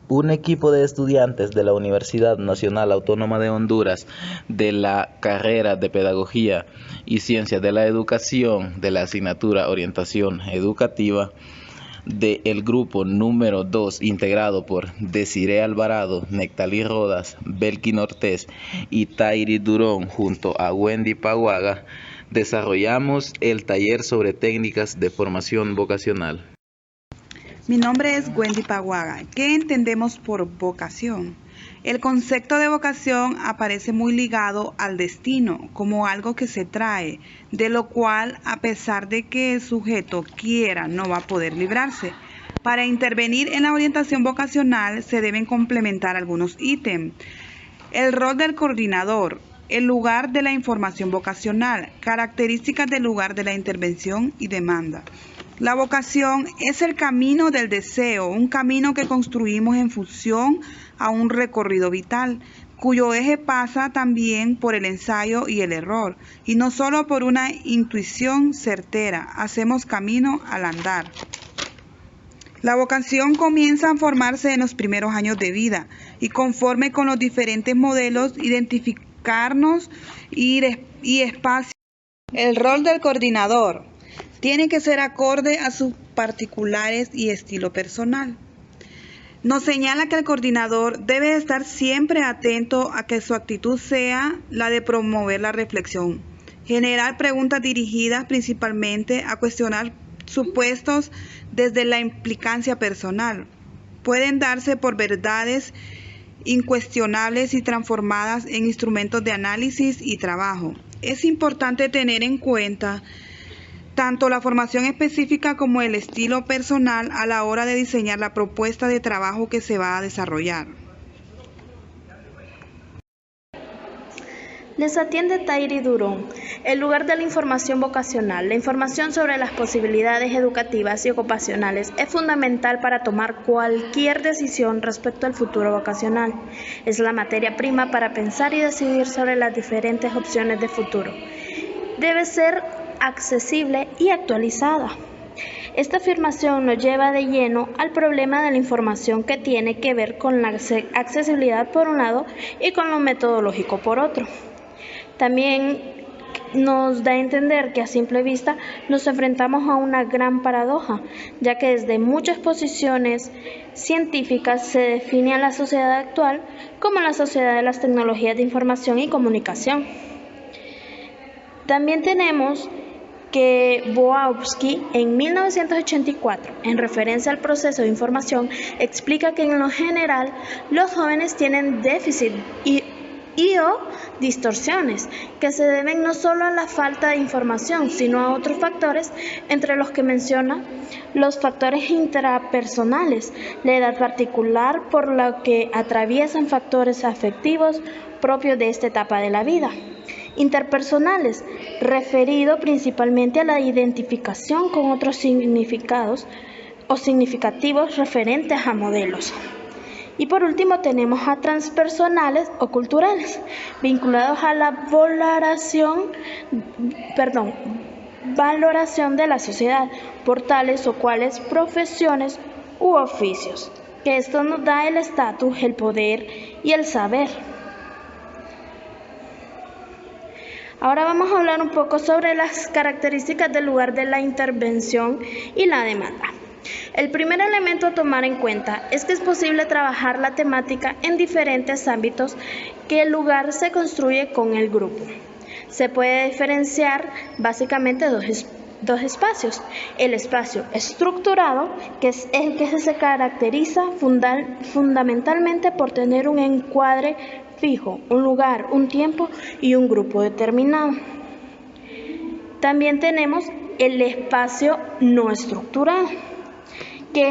Un equipo de estudiantes de la Universidad Nacional Autónoma de Honduras de la carrera de Pedagogía y Ciencias de la Educación de la asignatura Orientación Educativa del grupo número 2 integrado por Desiree Alvarado, Nectalí Rodas, Belkin Ortiz y Tairi Durón junto a Wendy Paguaga desarrollamos el taller sobre técnicas de formación vocacional. Mi nombre es Wendy Paguaga. ¿Qué entendemos por vocación? El concepto de vocación aparece muy ligado al destino, como algo que se trae, de lo cual, a pesar de que el sujeto quiera, no va a poder librarse. Para intervenir en la orientación vocacional se deben complementar algunos ítems. El rol del coordinador, el lugar de la información vocacional, características del lugar de la intervención y demanda. La vocación es el camino del deseo, un camino que construimos en función a un recorrido vital, cuyo eje pasa también por el ensayo y el error, y no solo por una intuición certera, hacemos camino al andar. La vocación comienza a formarse en los primeros años de vida, y conforme con los diferentes modelos, identificarnos y espacios. El rol del coordinador tiene que ser acorde a sus particulares y estilo personal. Nos señala que el coordinador debe estar siempre atento a que su actitud sea la de promover la reflexión, generar preguntas dirigidas principalmente a cuestionar supuestos desde la implicancia personal. Pueden darse por verdades incuestionables y transformadas en instrumentos de análisis y trabajo. Es importante tener en cuenta tanto la formación específica como el estilo personal a la hora de diseñar la propuesta de trabajo que se va a desarrollar. Les atiende Tairi Durón. El lugar de la información vocacional. La información sobre las posibilidades educativas y ocupacionales es fundamental para tomar cualquier decisión respecto al futuro vocacional. Es la materia prima para pensar y decidir sobre las diferentes opciones de futuro. Debe ser accesible y actualizada. Esta afirmación nos lleva de lleno al problema de la información que tiene que ver con la accesibilidad por un lado y con lo metodológico por otro. También nos da a entender que a simple vista nos enfrentamos a una gran paradoja, ya que desde muchas posiciones científicas se define a la sociedad actual como la sociedad de las tecnologías de información y comunicación. También tenemos que Boowski en 1984, en referencia al proceso de información, explica que en lo general los jóvenes tienen déficit y o distorsiones que se deben no solo a la falta de información, sino a otros factores, entre los que menciona los factores intrapersonales, la edad particular por la que atraviesan factores afectivos propios de esta etapa de la vida. Interpersonales, referido principalmente a la identificación con otros significados o significativos referentes a modelos. Y por último tenemos a transpersonales o culturales, vinculados a la valoración de la sociedad por tales o cuales profesiones u oficios, que esto nos da el estatus, el poder y el saber. Ahora vamos a hablar un poco sobre las características del lugar de la intervención y la demanda. El primer elemento a tomar en cuenta es que es posible trabajar la temática en diferentes ámbitos que el lugar se construye con el grupo. Se puede diferenciar básicamente dos espacios. El espacio estructurado, que es el que se caracteriza fundamentalmente por tener un encuadre fijo, un lugar, un tiempo y un grupo determinado. También tenemos el espacio no estructurado, que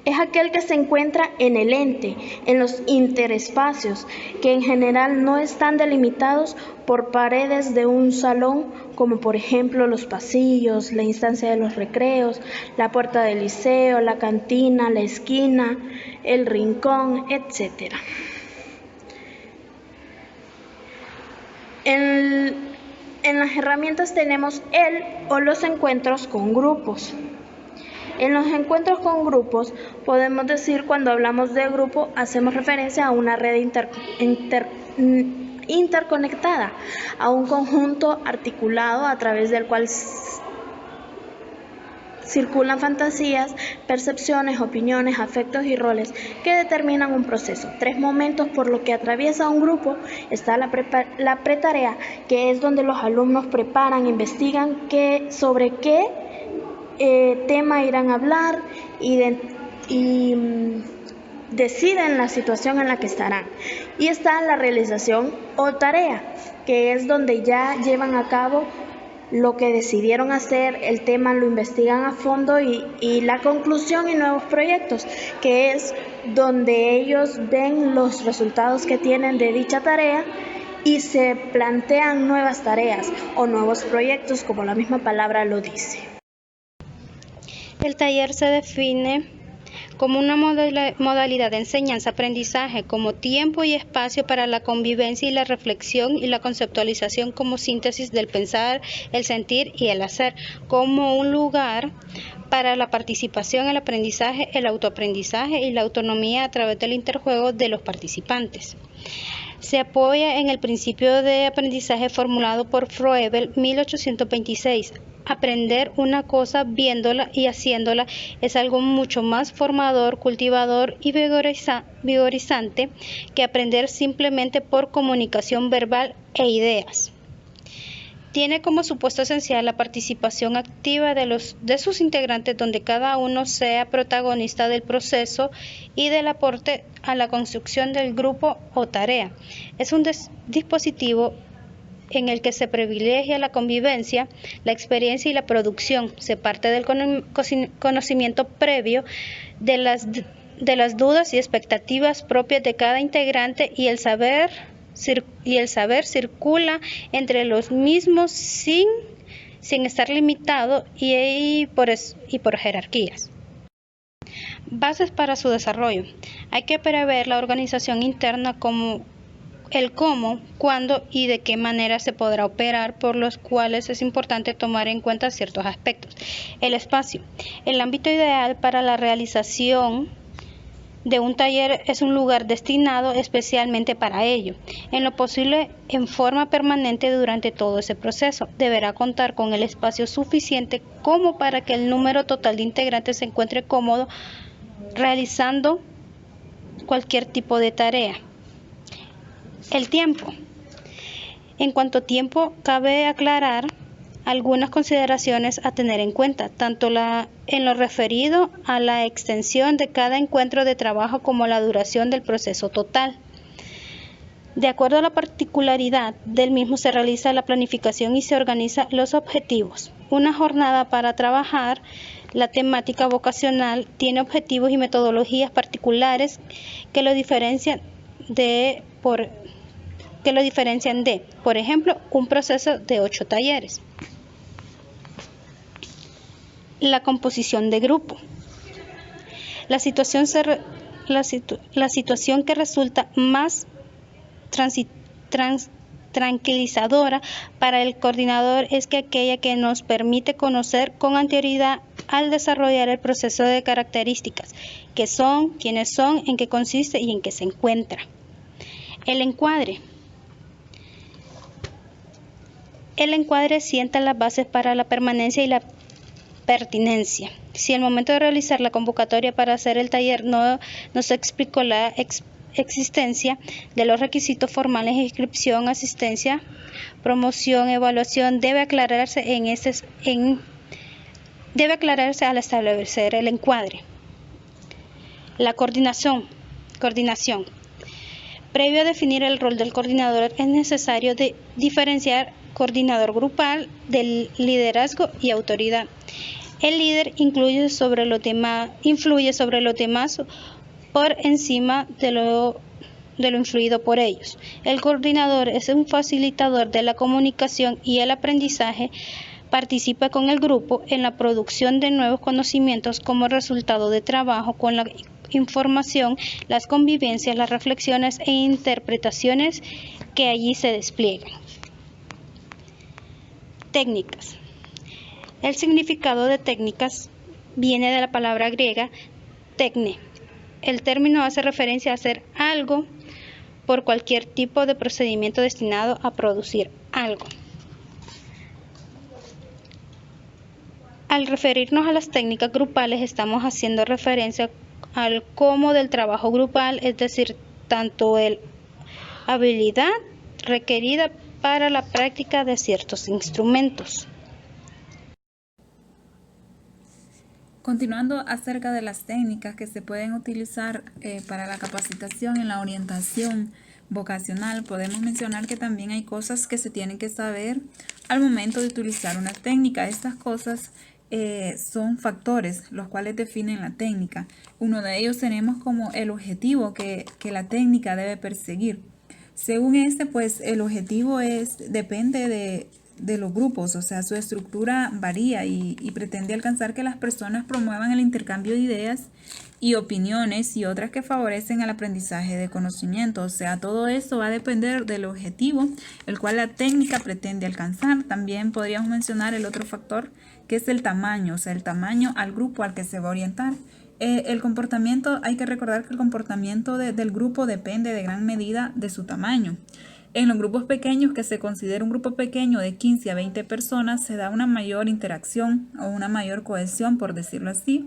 es aquel que se encuentra en el ente, en los interespacios, que en general no están delimitados por paredes de un salón, como por ejemplo los pasillos, la instancia de los recreos, la puerta del liceo, la cantina, la esquina, el rincón, etc. En las herramientas tenemos el o los encuentros con grupos. En los encuentros con grupos, podemos decir cuando hablamos de grupo, hacemos referencia a una red interconectada, a un conjunto articulado a través del cual circulan fantasías, percepciones, opiniones, afectos y roles que determinan un proceso. 3 momentos por los que atraviesa un grupo. Está la pretarea, que es donde los alumnos preparan, investigan sobre qué tema irán a hablar y deciden la situación en la que estarán. Y está la realización o tarea, que es donde ya llevan a cabo lo que decidieron hacer, el tema lo investigan a fondo y la conclusión y nuevos proyectos, que es donde ellos ven los resultados que tienen de dicha tarea y se plantean nuevas tareas o nuevos proyectos, como la misma palabra lo dice. El taller se define como una modalidad de enseñanza-aprendizaje, como tiempo y espacio para la convivencia y la reflexión y la conceptualización como síntesis del pensar, el sentir y el hacer, como un lugar para la participación, el aprendizaje, el autoaprendizaje y la autonomía a través del interjuego de los participantes. Se apoya en el principio de aprendizaje formulado por Froebel, 1826. Aprender una cosa viéndola y haciéndola es algo mucho más formador, cultivador y vigorizante que aprender simplemente por comunicación verbal e ideas. Tiene como supuesto esencial la participación activa de sus integrantes, donde cada uno sea protagonista del proceso y del aporte a la construcción del grupo o tarea. Es un dispositivo en el que se privilegia la convivencia, la experiencia y la producción. Se parte del conocimiento previo de las dudas y expectativas propias de cada integrante y el saber circula entre los mismos sin estar limitado y por jerarquías. Bases para su desarrollo. Hay que prever la organización interna, como el cómo, cuándo y de qué manera se podrá operar, por los cuales es importante tomar en cuenta ciertos aspectos. El espacio. El ámbito ideal para la realización de un taller es un lugar destinado especialmente para ello. En lo posible, en forma permanente durante todo ese proceso. Deberá contar con el espacio suficiente como para que el número total de integrantes se encuentre cómodo realizando cualquier tipo de tarea. El tiempo. En cuanto a tiempo, cabe aclarar algunas consideraciones a tener en cuenta, tanto en lo referido a la extensión de cada encuentro de trabajo como la duración del proceso total. De acuerdo a la particularidad del mismo, se realiza la planificación y se organizan los objetivos. Una jornada para trabajar la temática vocacional tiene objetivos y metodologías particulares que lo diferencian de, por ejemplo, un proceso de 8 talleres. La composición de grupo. La situación que resulta más tranquilizadora para el coordinador es aquella que nos permite conocer con anterioridad al desarrollar el proceso de características, qué son, quiénes son, en qué consiste y en qué se encuentra. El encuadre. El encuadre sienta las bases para la permanencia y la pertinencia. Si al momento de realizar la convocatoria para hacer el taller no se explicó la existencia de los requisitos formales de inscripción, asistencia, promoción, evaluación, debe aclararse al establecer el encuadre. La coordinación. Previo a definir el rol del coordinador, es necesario diferenciar coordinador grupal del liderazgo y autoridad. El líder influye sobre los demás por encima de lo influido por ellos. El coordinador es un facilitador de la comunicación y el aprendizaje. Participa con el grupo en la producción de nuevos conocimientos como resultado de trabajo con la información, las convivencias, las reflexiones e interpretaciones que allí se despliegan. Técnicas. El significado de técnicas viene de la palabra griega tecne. El término hace referencia a hacer algo por cualquier tipo de procedimiento destinado a producir algo. Al referirnos a las técnicas grupales, estamos haciendo referencia al cómo del trabajo grupal, es decir, tanto el habilidad requerida para la práctica de ciertos instrumentos. Continuando acerca de las técnicas que se pueden utilizar para la capacitación en la orientación vocacional, podemos mencionar que también hay cosas que se tienen que saber al momento de utilizar una técnica. Estas cosas son factores los cuales definen la técnica. Uno de ellos tenemos como el objetivo que la técnica debe perseguir. Según pues el objetivo depende de los grupos, o sea, su estructura varía y pretende alcanzar que las personas promuevan el intercambio de ideas y opiniones y otras que favorecen el aprendizaje de conocimiento. O sea, todo esto va a depender del objetivo, el cual la técnica pretende alcanzar. También podríamos mencionar el otro factor, que es el tamaño, o sea, el tamaño al grupo al que se va a orientar. El comportamiento, hay que recordar que el comportamiento del grupo depende de gran medida de su tamaño. En los grupos pequeños, que se considera un grupo pequeño de 15 a 20 personas, se da una mayor interacción o una mayor cohesión, por decirlo así,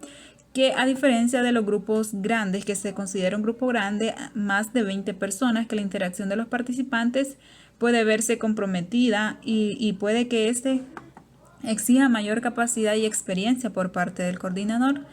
que a diferencia de los grupos grandes, que se considera un grupo grande, más de 20 personas, que la interacción de los participantes puede verse comprometida y puede que exija mayor capacidad y experiencia por parte del coordinador.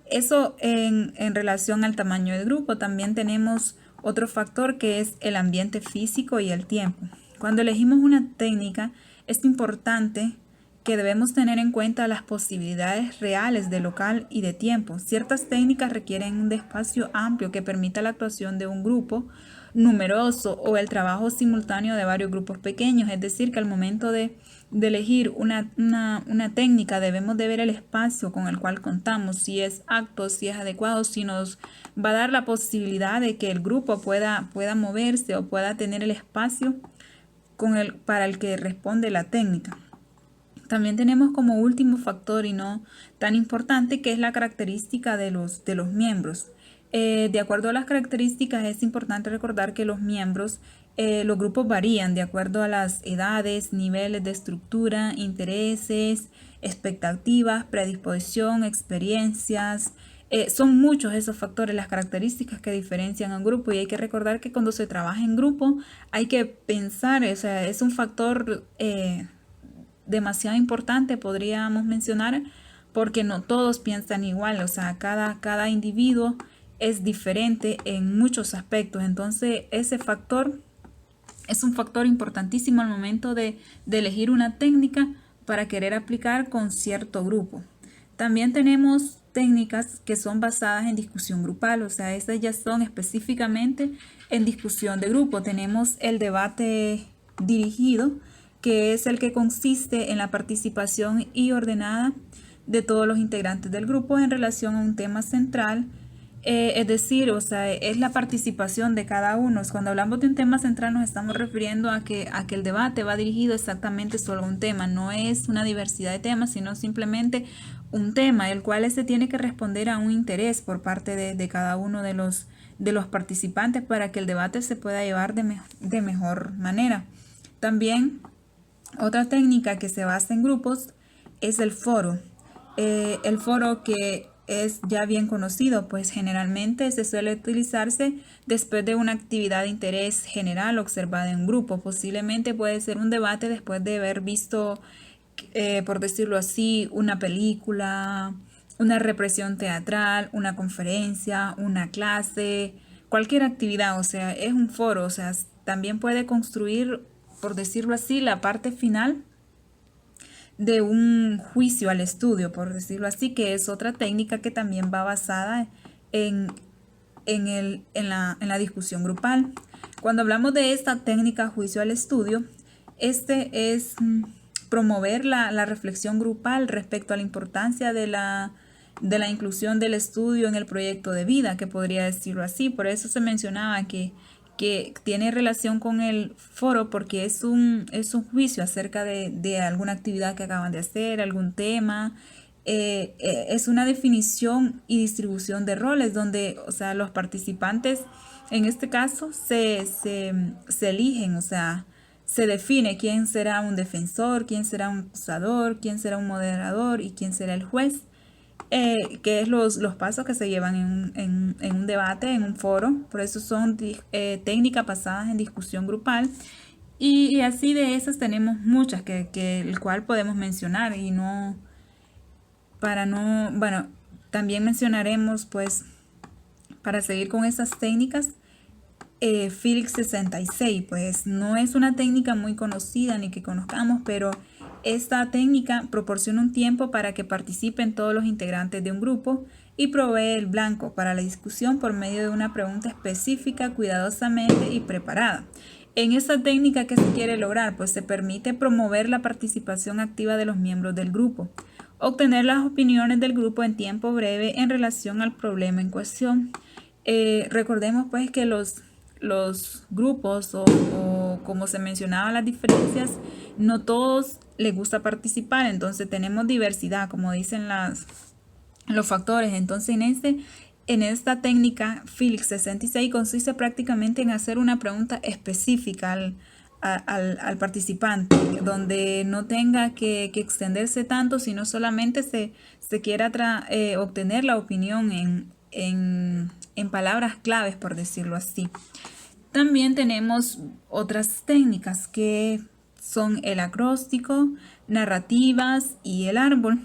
Eso en relación al tamaño del grupo. También tenemos otro factor que es el ambiente físico y el tiempo. Cuando elegimos una técnica, es importante que debemos tener en cuenta las posibilidades reales de local y de tiempo. Ciertas técnicas requieren un espacio amplio que permita la actuación de un grupo numeroso o el trabajo simultáneo de varios grupos pequeños. Es decir, que al momento de elegir una técnica debemos de ver el espacio con el cual contamos, si es apto, si es adecuado, si nos va a dar la posibilidad de que el grupo pueda moverse o pueda tener el espacio para el que responde la técnica. También tenemos como último factor y no tan importante, que es la característica de los miembros. De acuerdo a las características, es importante recordar que los miembros, los grupos varían de acuerdo a las edades, niveles de estructura, intereses, expectativas, predisposición, experiencias. Son muchos esos factores, las características que diferencian a un grupo, y hay que recordar que cuando se trabaja en grupo hay que pensar, o sea, es un factor demasiado importante, podríamos mencionar, porque no todos piensan igual, o sea, cada individuo es diferente en muchos aspectos. Entonces ese factor es un factor importantísimo al momento de elegir una técnica para querer aplicar con cierto grupo. También tenemos técnicas que son basadas en discusión grupal, o sea, estas ya son específicamente en discusión de grupo. Tenemos el debate dirigido, que es el que consiste en la participación y ordenada de todos los integrantes del grupo en relación a un tema central. Es decir, o sea, es la participación de cada uno. Cuando hablamos de un tema central nos estamos refiriendo a que el debate va dirigido exactamente solo a un tema. No es una diversidad de temas, sino simplemente un tema, el cual se tiene que responder a un interés por parte de cada uno de los participantes para que el debate se pueda llevar de mejor manera. También otra técnica que se basa en grupos es el foro. El foro, que es ya bien conocido, pues generalmente se suele utilizarse después de una actividad de interés general observada en un grupo. Posiblemente puede ser un debate después de haber visto, por decirlo así, una película, una representación teatral, una conferencia, una clase, cualquier actividad. O sea, es un foro, o sea, también puede construir, por decirlo así, la parte final de un juicio al estudio, por decirlo así, que es otra técnica que también va basada en la discusión grupal. Cuando hablamos de esta técnica juicio al estudio, es promover la reflexión grupal respecto a la importancia de la inclusión del estudio en el proyecto de vida, que podría decirlo así. Por eso se mencionaba que tiene relación con el foro, porque es un juicio acerca de alguna actividad que acaban de hacer, algún tema, es una definición y distribución de roles donde, o sea, los participantes en este caso se eligen, o sea, se define quién será un defensor, quién será un acusador, quién será un moderador y quién será el juez, que es los pasos que se llevan en un debate, en un foro. Por eso son técnicas basadas en discusión grupal. Y así de esas tenemos muchas que el cual podemos mencionar y no, bueno, también mencionaremos pues para seguir con esas técnicas, Felix 66, pues no es una técnica muy conocida ni que conozcamos, pero esta técnica proporciona un tiempo para que participen todos los integrantes de un grupo y provee el blanco para la discusión por medio de una pregunta específica, cuidadosamente y preparada. En esta técnica, ¿qué se quiere lograr? Pues se permite promover la participación activa de los miembros del grupo, obtener las opiniones del grupo en tiempo breve en relación al problema en cuestión. Recordemos pues que los grupos o como se mencionaba las diferencias, no todos les gusta participar, entonces tenemos diversidad, como dicen los factores. Entonces en esta técnica Felix 66 consiste prácticamente en hacer una pregunta específica al participante, donde no tenga que extenderse tanto, sino solamente se quiera obtener la opinión en palabras claves, por decirlo así. También tenemos otras técnicas que son el acróstico, narrativas y el árbol.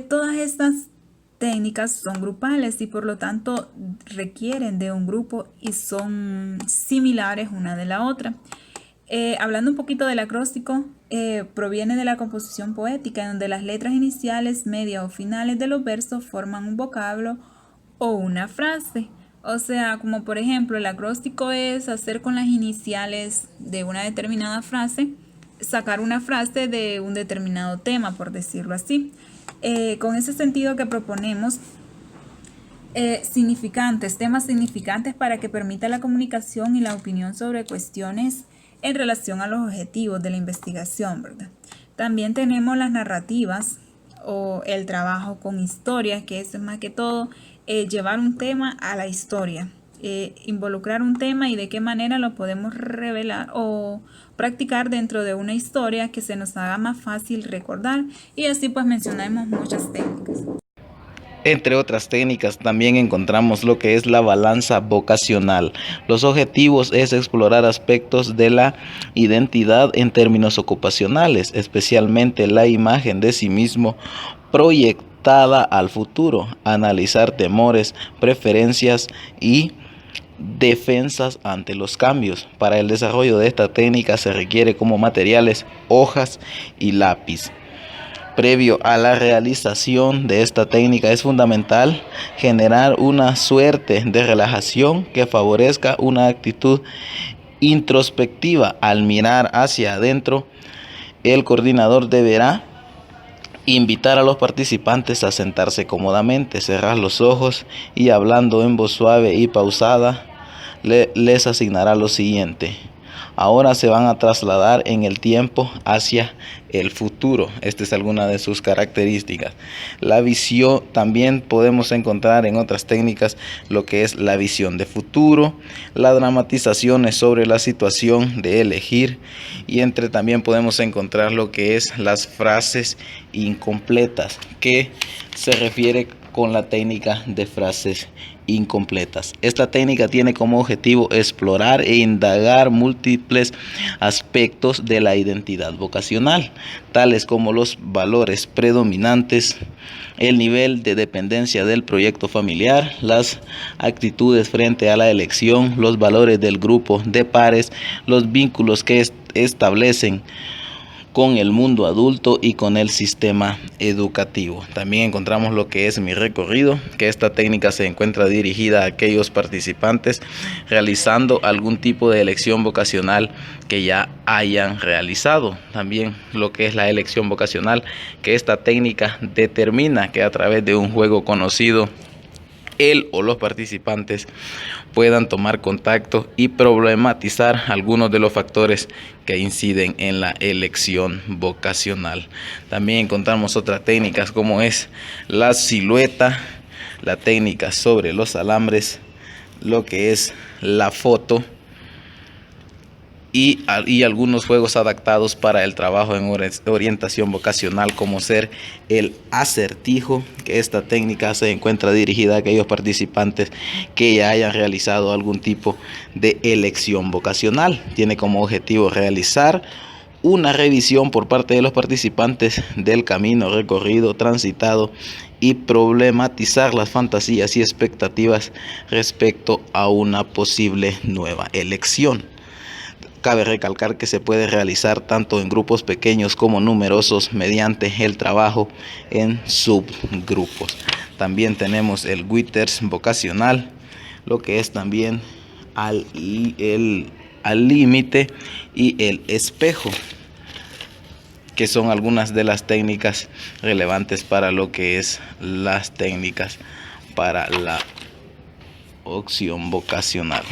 Todas estas técnicas son grupales y por lo tanto requieren de un grupo y son similares una de la otra. Hablando un poquito del acróstico, proviene de la composición poética, en donde las letras iniciales, medias o finales de los versos forman un vocablo o una frase. O sea, como por ejemplo, el acróstico es hacer con las iniciales de una determinada frase, sacar una frase de un determinado tema, por decirlo así. Con ese sentido que proponemos, temas significantes para que permita la comunicación y la opinión sobre cuestiones en relación a los objetivos de la investigación, ¿verdad? También tenemos las narrativas o el trabajo con historias, que es más que todo llevar un tema a la historia, involucrar un tema y de qué manera lo podemos revelar o practicar dentro de una historia que se nos haga más fácil recordar, y así pues mencionamos muchas técnicas. Entre otras técnicas también encontramos lo que es la balanza vocacional. Los objetivos es explorar aspectos de la identidad en términos ocupacionales, especialmente la imagen de sí mismo proyectada al futuro, analizar temores, preferencias y defensas ante los cambios. Para el desarrollo de esta técnica se requiere como materiales hojas y lápiz. Previo a la realización de esta técnica es fundamental generar una suerte de relajación que favorezca una actitud introspectiva. Al mirar hacia adentro, el coordinador deberá invitar a los participantes a sentarse cómodamente, cerrar los ojos y hablando en voz suave y pausada, les asignará lo siguiente. Ahora se van a trasladar en el tiempo hacia el futuro. Esta es alguna de sus características. La visión, también podemos encontrar en otras técnicas lo que es la visión de futuro, las dramatizaciones sobre la situación de elegir, y también podemos encontrar lo que es las frases incompletas, que se refiere con la técnica de frases incompletas. Esta técnica tiene como objetivo explorar e indagar múltiples aspectos de la identidad vocacional, tales como los valores predominantes, el nivel de dependencia del proyecto familiar, las actitudes frente a la elección, los valores del grupo de pares, los vínculos que establecen con el mundo adulto y con el sistema educativo. También encontramos lo que es mi recorrido, que esta técnica se encuentra dirigida a aquellos participantes realizando algún tipo de elección vocacional que ya hayan realizado. También lo que es la elección vocacional, que esta técnica determina que a través de un juego conocido él o los participantes puedan tomar contacto y problematizar algunos de los factores que inciden en la elección vocacional. También encontramos otras técnicas como es la silueta, la técnica sobre los alambres, lo que es la foto y algunos juegos adaptados para el trabajo en orientación vocacional, como ser el acertijo, que esta técnica se encuentra dirigida a aquellos participantes que ya hayan realizado algún tipo de elección vocacional. Tiene como objetivo realizar una revisión por parte de los participantes del camino recorrido, transitado, y problematizar las fantasías y expectativas respecto a una posible nueva elección. Cabe recalcar que se puede realizar tanto en grupos pequeños como numerosos mediante el trabajo en subgrupos. También tenemos el Withers vocacional, lo que es también al límite y el espejo, que son algunas de las técnicas relevantes para lo que es las técnicas para la opción vocacional.